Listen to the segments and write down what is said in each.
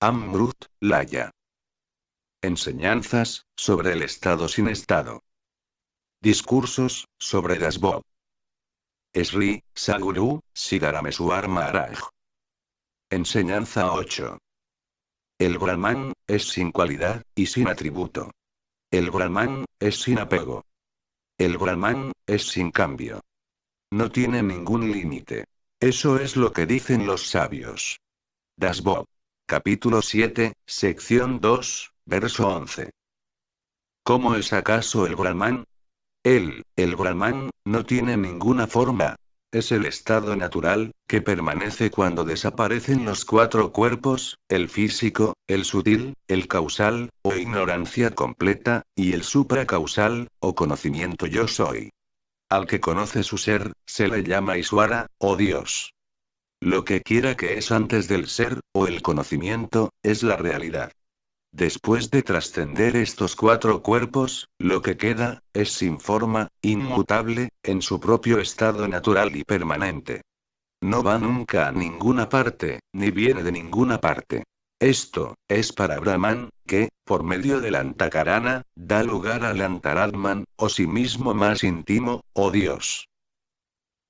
Amrut, Laya. Enseñanzas, sobre el estado sin estado. Discursos, sobre Dasbod. Sri, Sadhguru, Siddharameswar Maharaj. Enseñanza 8. El Brahman, es sin cualidad, y sin atributo. El Brahman, es sin apego. El Brahman, es sin cambio. No tiene ningún límite. Eso es lo que dicen los sabios. Dasbod. Capítulo 7, sección 2, verso 11. ¿Cómo es acaso el Brahman? El Brahman, no tiene ninguna forma. Es el estado natural, que permanece cuando desaparecen los cuatro cuerpos, el físico, el sutil, el causal, o ignorancia completa, y el supracausal, o conocimiento yo soy. Al que conoce su ser, se le llama Iswara, o Dios. Lo que quiera que es antes del ser, o el conocimiento, es la realidad. Después de trascender estos cuatro cuerpos, lo que queda, es sin forma, inmutable, en su propio estado natural y permanente. No va nunca a ninguna parte, ni viene de ninguna parte. Esto, es para Brahman, que, por medio del Antakarana, da lugar al Antaratman, o sí mismo más íntimo, o Dios.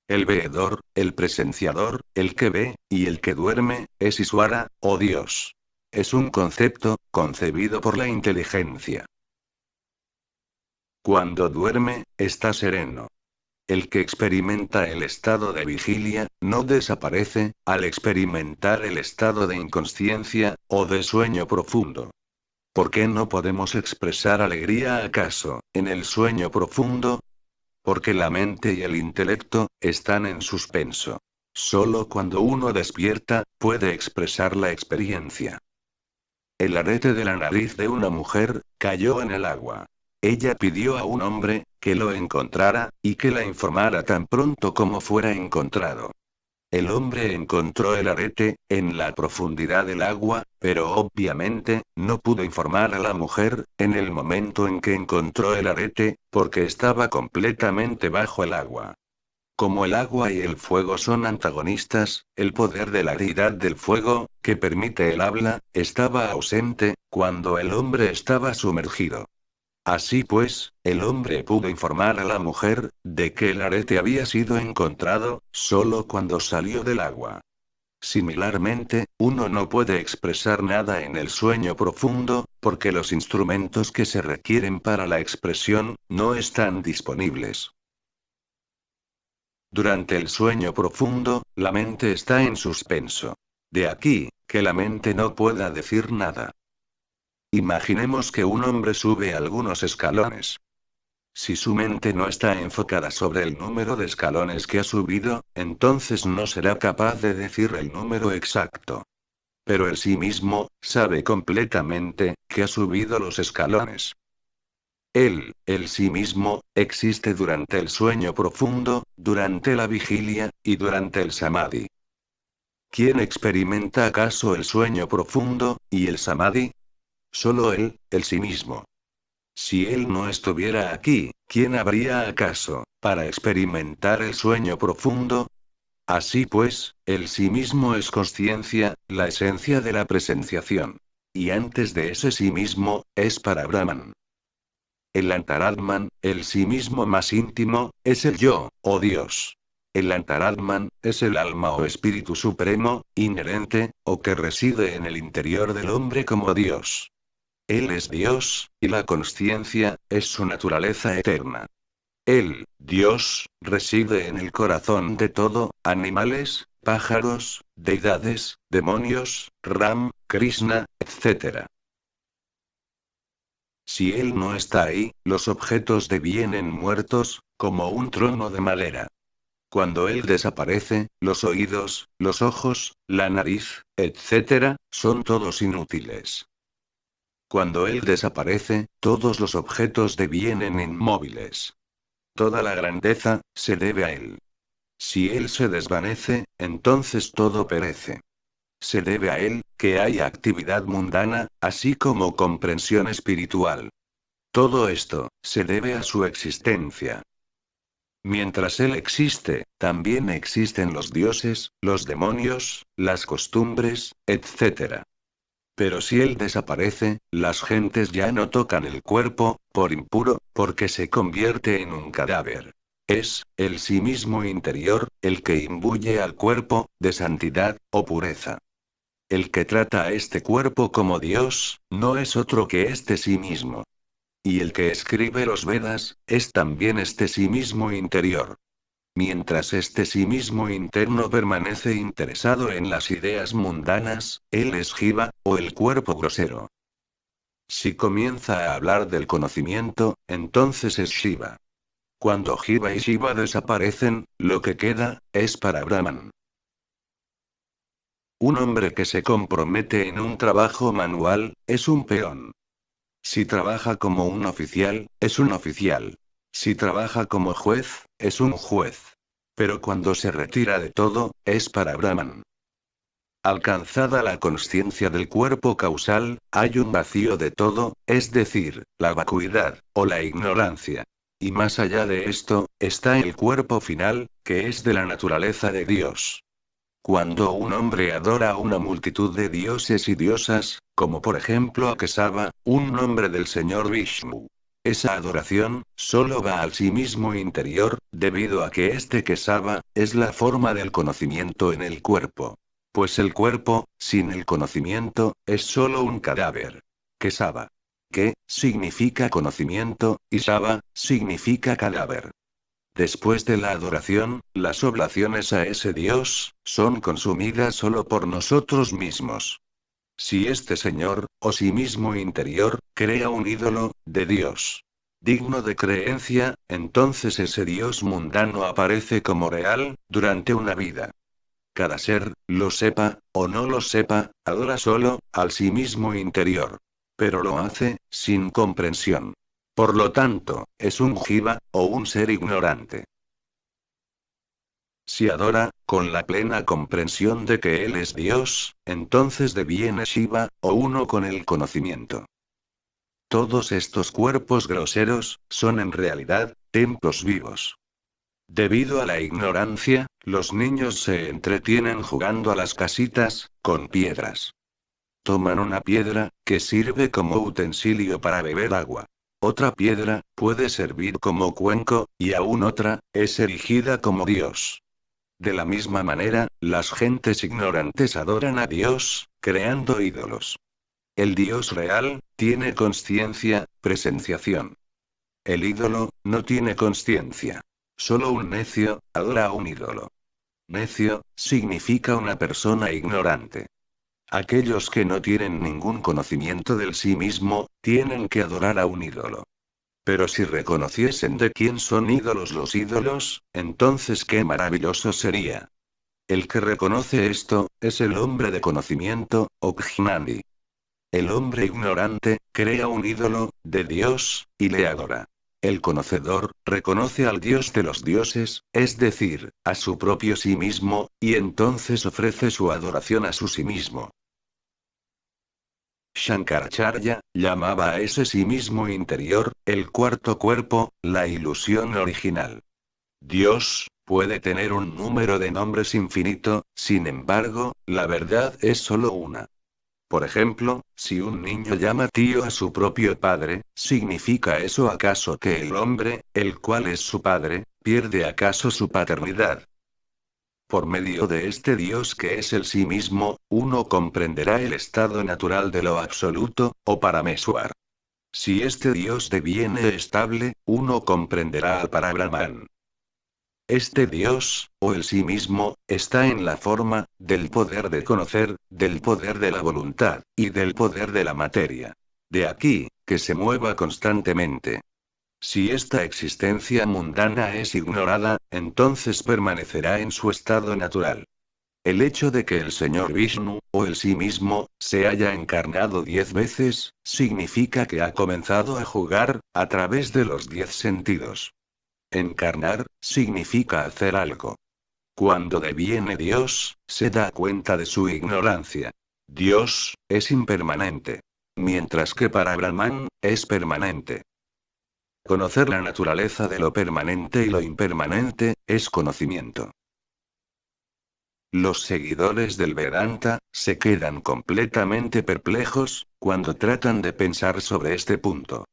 El veedor, el presenciador, el que ve, y el que duerme, es Iswara, o Dios. Es un concepto, concebido por la inteligencia. Cuando duerme, está sereno. El que experimenta el estado de vigilia, no desaparece, al experimentar el estado de inconsciencia, o de sueño profundo. ¿Por qué no podemos expresar alegría acaso, en el sueño profundo? Porque la mente y el intelecto, están en suspenso. Solo cuando uno despierta, puede expresar la experiencia. El arete de la nariz de una mujer, cayó en el agua. Ella pidió a un hombre, que lo encontrara, y que la informara tan pronto como fuera encontrado. El hombre encontró el arete, en la profundidad del agua, pero obviamente, no pudo informar a la mujer, en el momento en que encontró el arete, porque estaba completamente bajo el agua. Como el agua y el fuego son antagonistas, el poder de la deidad del fuego, que permite el habla, estaba ausente, cuando el hombre estaba sumergido. Así pues, el hombre pudo informar a la mujer, de que el arete había sido encontrado, solo cuando salió del agua. Similarmente, uno no puede expresar nada en el sueño profundo, porque los instrumentos que se requieren para la expresión, no están disponibles. Durante el sueño profundo, la mente está en suspenso. De aquí, que la mente no pueda decir nada. Imaginemos que un hombre sube algunos escalones. Si su mente no está enfocada sobre el número de escalones que ha subido, entonces no será capaz de decir el número exacto. Pero él sí mismo, sabe completamente, que ha subido los escalones. El sí mismo, existe durante el sueño profundo, durante la vigilia, y durante el samadhi. ¿Quién experimenta acaso el sueño profundo, y el samadhi? Solo él, el sí mismo. Si él no estuviera aquí, ¿quién habría acaso, para experimentar el sueño profundo? Así pues, el sí mismo es consciencia, la esencia de la presenciación. Y antes de ese sí mismo, es para Brahman. El Antaratman, el sí mismo más íntimo, es el yo, o Dios. El Antaratman, es el alma o espíritu supremo, inherente, o que reside en el interior del hombre como Dios. Él es Dios, y la consciencia, es su naturaleza eterna. Él, Dios, reside en el corazón de todo, animales, pájaros, deidades, demonios, Ram, Krishna, etc. Si él no está ahí, los objetos devienen muertos, como un trono de madera. Cuando él desaparece, los oídos, los ojos, la nariz, etc., son todos inútiles. Cuando él desaparece, todos los objetos devienen inmóviles. Toda la grandeza, se debe a él. Si él se desvanece, entonces todo perece. Se debe a él, que hay actividad mundana, así como comprensión espiritual. Todo esto, se debe a su existencia. Mientras él existe, también existen los dioses, los demonios, las costumbres, etc. Pero si él desaparece, las gentes ya no tocan el cuerpo, por impuro, porque se convierte en un cadáver. Es, el sí mismo interior, el que imbuye al cuerpo, de santidad, o pureza. El que trata a este cuerpo como Dios, no es otro que este sí mismo. Y el que escribe los Vedas, es también este sí mismo interior. Mientras este sí mismo interno permanece interesado en las ideas mundanas, él es Jiva, o el cuerpo grosero. Si comienza a hablar del conocimiento, entonces es Shiva. Cuando Jiva y Shiva desaparecen, lo que queda, es para Brahman. Un hombre que se compromete en un trabajo manual, es un peón. Si trabaja como un oficial, es un oficial. Si trabaja como juez, es un juez. Pero cuando se retira de todo, es para Brahman. Alcanzada la consciencia del cuerpo causal, hay un vacío de todo, es decir, la vacuidad, o la ignorancia. Y más allá de esto, está el cuerpo final, que es de la naturaleza de Dios. Cuando un hombre adora a una multitud de dioses y diosas, como por ejemplo a Kesava, un nombre del señor Vishnu. Esa adoración, solo va al sí mismo interior, debido a que este Kesava, es la forma del conocimiento en el cuerpo. Pues el cuerpo, sin el conocimiento, es solo un cadáver. Kesava. Que, significa conocimiento, y Sava, significa cadáver. Después de la adoración, las oblaciones a ese Dios, son consumidas solo por nosotros mismos. Si este Señor, o sí mismo interior, crea un ídolo, de Dios digno de creencia, entonces ese Dios mundano aparece como real, durante una vida. Cada ser, lo sepa, o no lo sepa, adora solo, al sí mismo interior. Pero lo hace, sin comprensión. Por lo tanto, es un jiva, o un ser ignorante. Si adora, con la plena comprensión de que Él es Dios, entonces deviene Shiva, o uno con el conocimiento. Todos estos cuerpos groseros, son en realidad, templos vivos. Debido a la ignorancia, los niños se entretienen jugando a las casitas, con piedras. Toman una piedra, que sirve como utensilio para beber agua. Otra piedra, puede servir como cuenco, y aún otra, es erigida como Dios. De la misma manera, las gentes ignorantes adoran a Dios, creando ídolos. El Dios real, tiene consciencia, presenciación. El ídolo, no tiene consciencia. Solo un necio, adora a un ídolo. Necio, significa una persona ignorante. Aquellos que no tienen ningún conocimiento del sí mismo, tienen que adorar a un ídolo. Pero si reconociesen de quién son ídolos los ídolos, entonces qué maravilloso sería. El que reconoce esto, es el hombre de conocimiento, o Jnani. El hombre ignorante, crea un ídolo, de Dios, y le adora. El conocedor, reconoce al Dios de los dioses, es decir, a su propio sí mismo, y entonces ofrece su adoración a su sí mismo. Shankaracharya, llamaba a ese sí mismo interior, el cuarto cuerpo, la ilusión original. Dios, puede tener un número de nombres infinito, sin embargo, la verdad es solo una. Por ejemplo, si un niño llama tío a su propio padre, ¿significa eso acaso que el hombre, el cual es su padre, pierde acaso su paternidad? Por medio de este Dios que es el sí mismo, uno comprenderá el estado natural de lo absoluto, o Parameswar. Si este Dios deviene estable, uno comprenderá al Parabrahman. Este Dios, o el sí mismo, está en la forma, del poder de conocer, del poder de la voluntad, y del poder de la materia. De aquí, que se mueva constantemente. Si esta existencia mundana es ignorada, entonces permanecerá en su estado natural. El hecho de que el señor Vishnu, o el sí mismo, se haya encarnado 10 veces, significa que ha comenzado a jugar, a través de los 10 sentidos. Encarnar, significa hacer algo. Cuando deviene Dios, se da cuenta de su ignorancia. Dios, es impermanente. Mientras que para Brahman, es permanente. Conocer la naturaleza de lo permanente y lo impermanente, es conocimiento. Los seguidores del Vedanta se quedan completamente perplejos cuando tratan de pensar sobre este punto.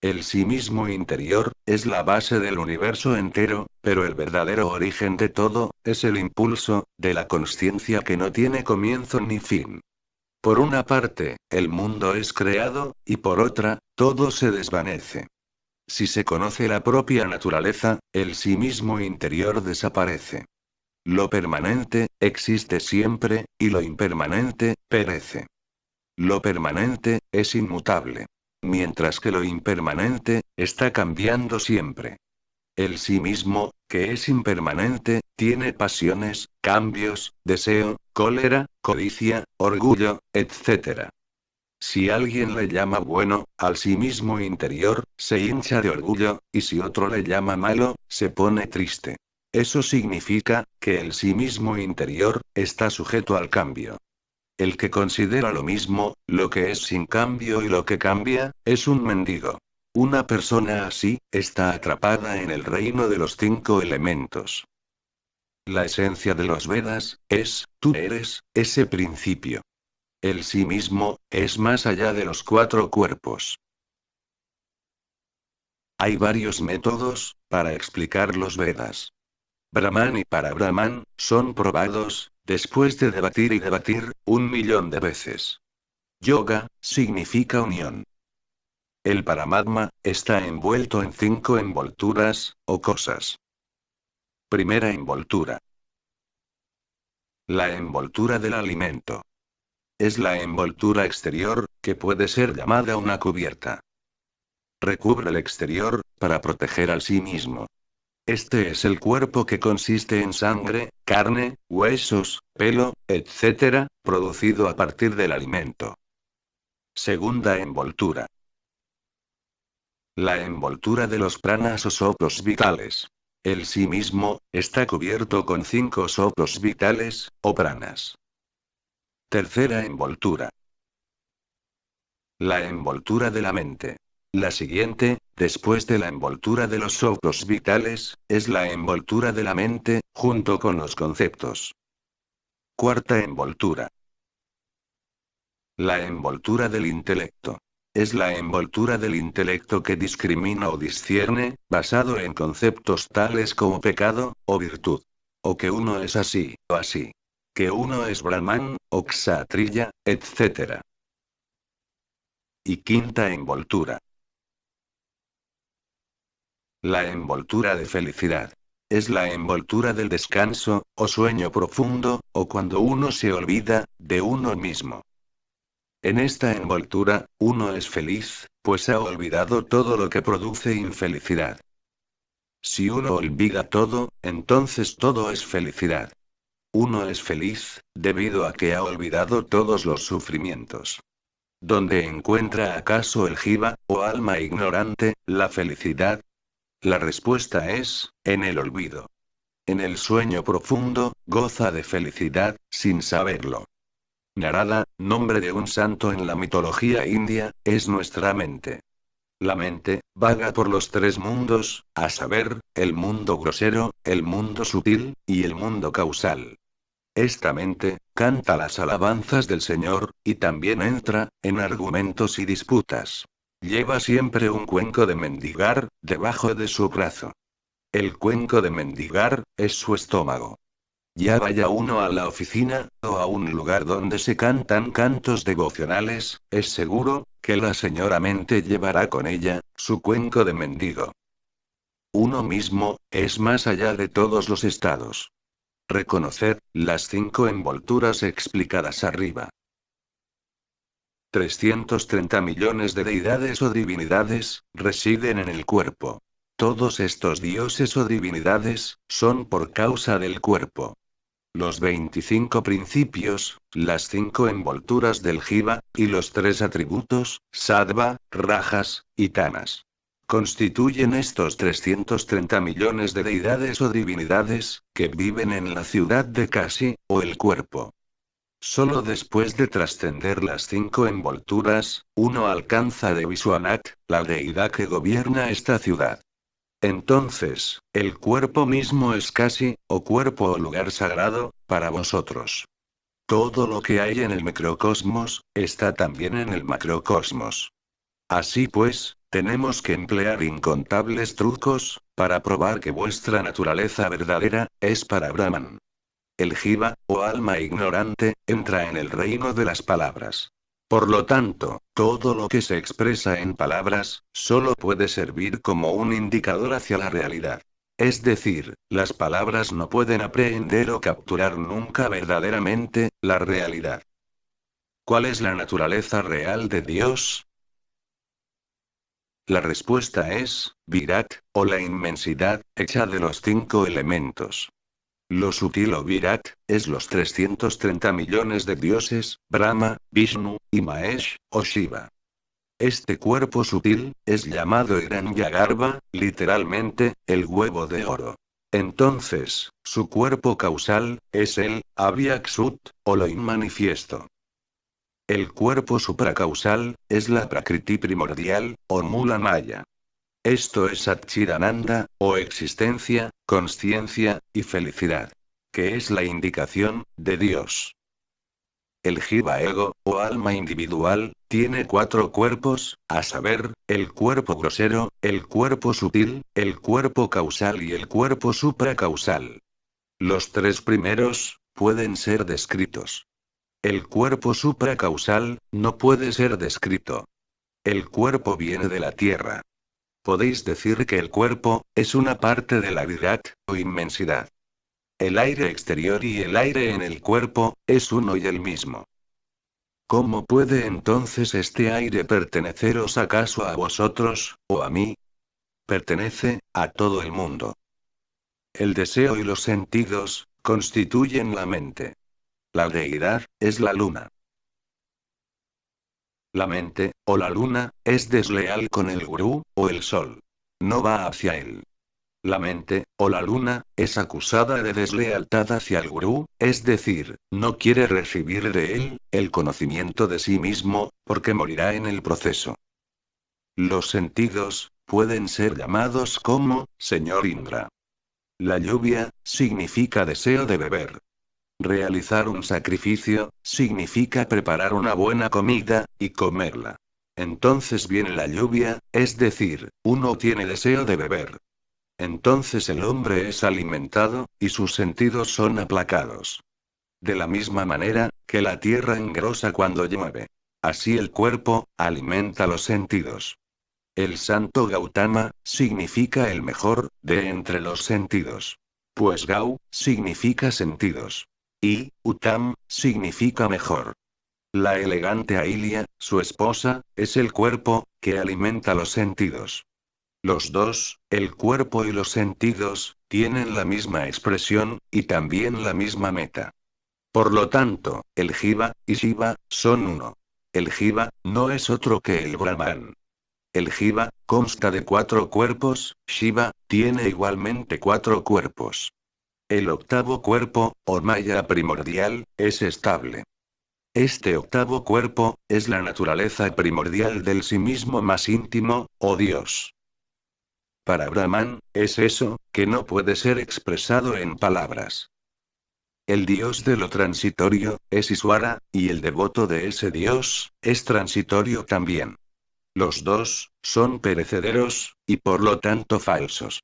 El sí mismo interior es la base del universo entero, pero el verdadero origen de todo es el impulso de la consciencia que no tiene comienzo ni fin. Por una parte, el mundo es creado, y por otra, todo se desvanece. Si se conoce la propia naturaleza, el sí mismo interior desaparece. Lo permanente existe siempre, y lo impermanente perece. Lo permanente es inmutable. Mientras que lo impermanente está cambiando siempre. El sí mismo, que es impermanente, tiene pasiones, cambios, deseo, cólera, codicia, orgullo, etc. Si alguien le llama bueno, al sí mismo interior, se hincha de orgullo, y si otro le llama malo, se pone triste. Eso significa que el sí mismo interior está sujeto al cambio. El que considera lo mismo, lo que es sin cambio y lo que cambia, es un mendigo. Una persona así, está atrapada en el reino de los 5 elementos. La esencia de los Vedas, es, tú eres, ese principio. El sí mismo, es más allá de los 4 cuerpos. Hay varios métodos, para explicar los Vedas. Brahman y para Brahman, son probados, después de debatir y debatir, 1.000.000 de veces. Yoga, significa unión. El Paramatma, está envuelto en 5 envolturas, o cosas. Primera envoltura. La envoltura del alimento. Es la envoltura exterior, que puede ser llamada una cubierta. Recubre el exterior, para proteger al sí mismo. Este es el cuerpo que consiste en sangre, carne, huesos, pelo, etc., producido a partir del alimento. Segunda envoltura. La envoltura de los pranas o soplos vitales. El sí mismo, está cubierto con 5 soplos vitales, o pranas. Tercera envoltura. La envoltura de la mente. La siguiente, después de la envoltura de los soplos vitales, es la envoltura de la mente, junto con los conceptos. Cuarta envoltura. La envoltura del intelecto. Es la envoltura del intelecto que discrimina o discierne, basado en conceptos tales como pecado, o virtud. O que uno es así, o así. Que uno es Brahman, o Kshatriya, etc. Y quinta envoltura. La envoltura de felicidad. Es la envoltura del descanso, o sueño profundo, o cuando uno se olvida, de uno mismo. En esta envoltura, uno es feliz, pues ha olvidado todo lo que produce infelicidad. Si uno olvida todo, entonces todo es felicidad. Uno es feliz, debido a que ha olvidado todos los sufrimientos. ¿Dónde encuentra acaso el jiva, o alma ignorante, la felicidad? La respuesta es, en el olvido. En el sueño profundo, goza de felicidad, sin saberlo. Narada, nombre de un santo en la mitología india, es nuestra mente. La mente, vaga por los 3 mundos, a saber, el mundo grosero, el mundo sutil, y el mundo causal. Esta mente, canta las alabanzas del Señor, y también entra, en argumentos y disputas. Lleva siempre un cuenco de mendigar, debajo de su brazo. El cuenco de mendigar, es su estómago. Ya vaya uno a la oficina, o a un lugar donde se cantan cantos devocionales, es seguro, que la señora mente llevará con ella, su cuenco de mendigo. Uno mismo, es más allá de todos los estados. Reconocer, las 5 envolturas explicadas arriba. 330 millones de deidades o divinidades, residen en el cuerpo. Todos estos dioses o divinidades, son por causa del cuerpo. Los 25 principios, las 5 envolturas del jiva, y los 3 atributos, sattva, rajas, y tamas. Constituyen estos 330 millones de deidades o divinidades, que viven en la ciudad de Kashi, o el cuerpo. Solo después de trascender las 5 envolturas, uno alcanza de Vishwanath, la deidad que gobierna esta ciudad. Entonces, el cuerpo mismo es casi, o cuerpo o lugar sagrado, para vosotros. Todo lo que hay en el microcosmos, está también en el macrocosmos. Así pues, tenemos que emplear incontables trucos, para probar que vuestra naturaleza verdadera, es para Brahman. El jiva, o alma ignorante, entra en el reino de las palabras. Por lo tanto, todo lo que se expresa en palabras, solo puede servir como un indicador hacia la realidad. Es decir, las palabras no pueden aprehender o capturar nunca verdaderamente, la realidad. ¿Cuál es la naturaleza real de Dios? La respuesta es, Virat, o la inmensidad, hecha de los 5 elementos. Lo sutil o Virat, es los 330 millones de dioses, Brahma, Vishnu, y Mahesh, o Shiva. Este cuerpo sutil, es llamado Hiranyagarbha, literalmente, el huevo de oro. Entonces, su cuerpo causal, es el, Abhyaksut, o lo inmanifiesto. El cuerpo supracausal, es la Prakriti primordial, o Mula Maya. Esto es Satchidananda, o existencia, consciencia, y felicidad. Que es la indicación, de Dios. El Jiva Ego, o alma individual, tiene 4 cuerpos, a saber, el cuerpo grosero, el cuerpo sutil, el cuerpo causal y el cuerpo supracausal. Los 3 primeros, pueden ser descritos. El cuerpo supracausal, no puede ser descrito. El cuerpo viene de la tierra. Podéis decir que el cuerpo, es una parte de la Virat, o inmensidad. El aire exterior y el aire en el cuerpo, es uno y el mismo. ¿Cómo puede entonces este aire perteneceros acaso a vosotros, o a mí? Pertenece, a todo el mundo. El deseo y los sentidos, constituyen la mente. La deidad, es la luna. La mente, o la luna, es desleal con el gurú, o el sol. No va hacia él. La mente, o la luna, es acusada de deslealtad hacia el gurú, es decir, no quiere recibir de él, el conocimiento de sí mismo, porque morirá en el proceso. Los sentidos, pueden ser llamados como, señor Indra. La lluvia, significa deseo de beber. Realizar un sacrificio, significa preparar una buena comida, y comerla. Entonces viene la lluvia, es decir, uno tiene deseo de beber. Entonces el hombre es alimentado, y sus sentidos son aplacados. De la misma manera, que la tierra engrosa cuando llueve. Así el cuerpo, alimenta los sentidos. El santo Gautama, significa el mejor, de entre los sentidos. Pues Gau, significa sentidos. Y, Utam, significa mejor. La elegante Ahilia, su esposa, es el cuerpo, que alimenta los sentidos. Los dos, el cuerpo y los sentidos, tienen la misma expresión, y también la misma meta. Por lo tanto, el Jiva, y Shiva, son uno. El Jiva, no es otro que el Brahman. El Jiva, consta de 4 cuerpos, Shiva, tiene igualmente 4 cuerpos. El octavo cuerpo, o Maya primordial, es estable. Este octavo cuerpo, es la naturaleza primordial del sí mismo más íntimo, o Dios. Para Brahman, es eso, que no puede ser expresado en palabras. El dios de lo transitorio, es Iswara, y el devoto de ese dios, es transitorio también. Los dos, son perecederos, y por lo tanto falsos.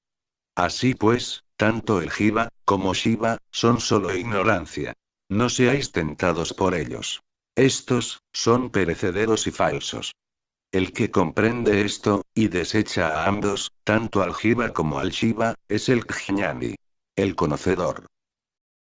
Así pues, tanto el Jiva, como Shiva, son solo ignorancia. No seáis tentados por ellos. Estos, son perecederos y falsos. El que comprende esto, y desecha a ambos, tanto al Jiva como al Shiva, es el Jnani. El conocedor.